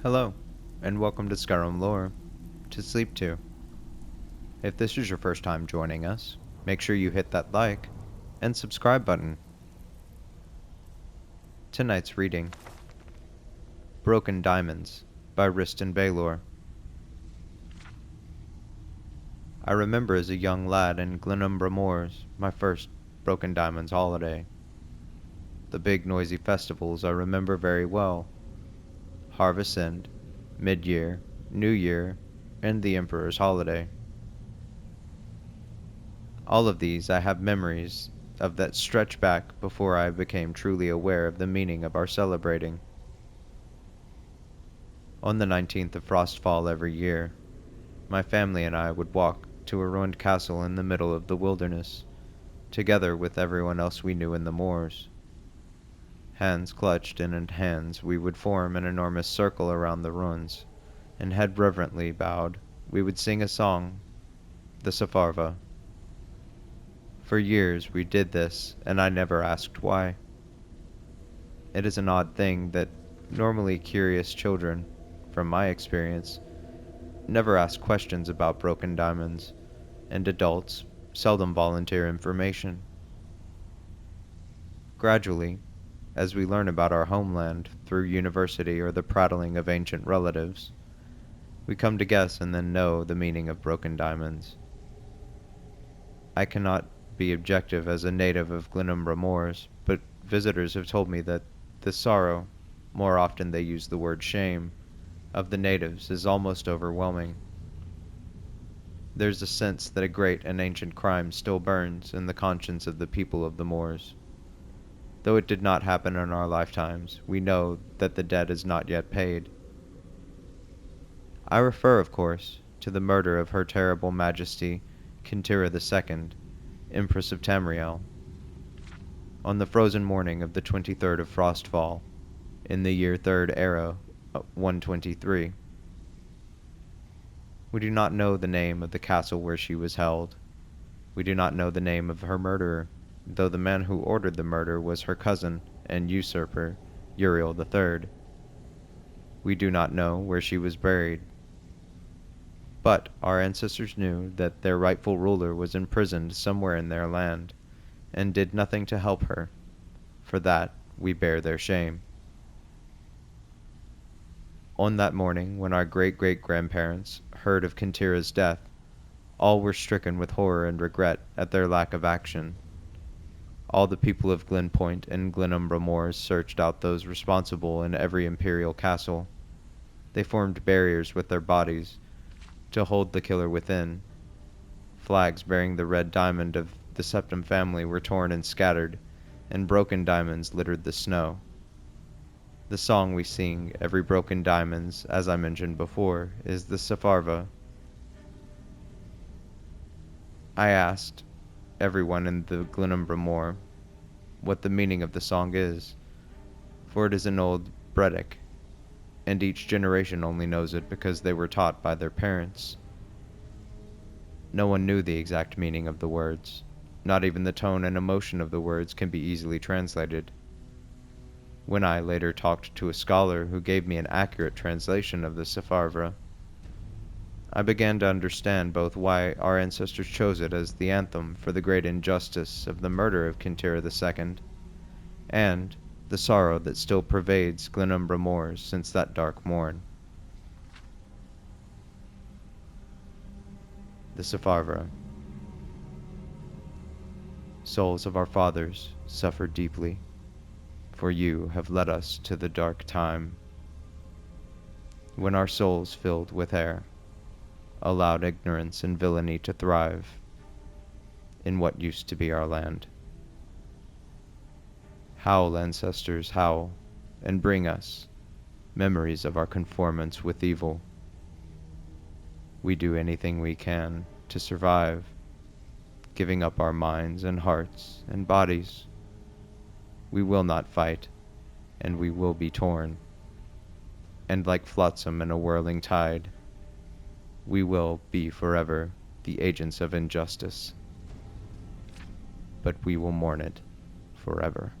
Hello, and welcome to Skyrim Lore, to sleep to. If this is your first time joining us, make sure you hit that like and subscribe button. Tonight's reading, Broken Diamonds by Riston Baylor. I remember as a young lad in Glenumbra Moors, my first Broken Diamonds holiday. The big noisy festivals I remember very well. Harvest End, Mid-Year, New Year, and the Emperor's Holiday. All of these I have memories of that stretch back before I became truly aware of the meaning of our celebrating. On the 19th of Frostfall every year, my family and I would walk to a ruined castle in the middle of the wilderness, together with everyone else we knew in the moors. Hands clutched and in hands, we would form an enormous circle around the ruins, and head reverently bowed, we would sing a song, the Safarva. For years we did this, and I never asked why. It is an odd thing that normally curious children, from my experience, never ask questions about broken diamonds, and adults seldom volunteer information. Gradually, as we learn about our homeland through university or the prattling of ancient relatives, we come to guess and then know the meaning of broken diamonds. I cannot be objective as a native of Glenumbra Moors, but visitors have told me that the sorrow, more often they use the word shame, of the natives is almost overwhelming. There's a sense that a great and ancient crime still burns in the conscience of the people of the Moors. Though it did not happen in our lifetimes, we know that the debt is not yet paid. I refer, of course, to the murder of Her Terrible Majesty Kintira II, Empress of Tamriel, on the frozen morning of the 23rd of Frostfall, in the year 3rd Era, 123. We do not know the name of the castle where she was held. We do not know the name of her murderer, though the man who ordered the murder was her cousin and usurper, Uriel III. We do not know where she was buried. But our ancestors knew that their rightful ruler was imprisoned somewhere in their land, and did nothing to help her. For that we bear their shame. On that morning, when our great-great-grandparents heard of Kintira's death, all were stricken with horror and regret at their lack of action. All the people of Glenpoint and Glenumbra Moors searched out those responsible in every imperial castle. They formed barriers with their bodies to hold the killer within. Flags bearing the red diamond of the Septim family were torn and scattered, and broken diamonds littered the snow. The song we sing every broken diamonds, as I mentioned before, is the Safarva. I asked everyone in the Glenumbra Moor what the meaning of the song is, for it is an old Bredic, and each generation only knows it because they were taught by their parents. No one knew the exact meaning of the words. Not even the tone and emotion of the words can be easily translated. When I later talked to a scholar who gave me an accurate translation of the Safarva, I began to understand both why our ancestors chose it as the anthem for the great injustice of the murder of Kintira II, and the sorrow that still pervades Glenumbra Moors since that dark morn. The Safarva. Souls of our fathers, suffer deeply, for you have led us to the dark time, when our souls filled with air allowed ignorance and villainy to thrive in what used to be our land. Howl, ancestors, howl, and bring us memories of our conformance with evil. We do anything we can to survive, giving up our minds and hearts and bodies. We will not fight, and we will be torn. And like flotsam in a whirling tide, we will be forever the agents of injustice. But we will mourn it forever.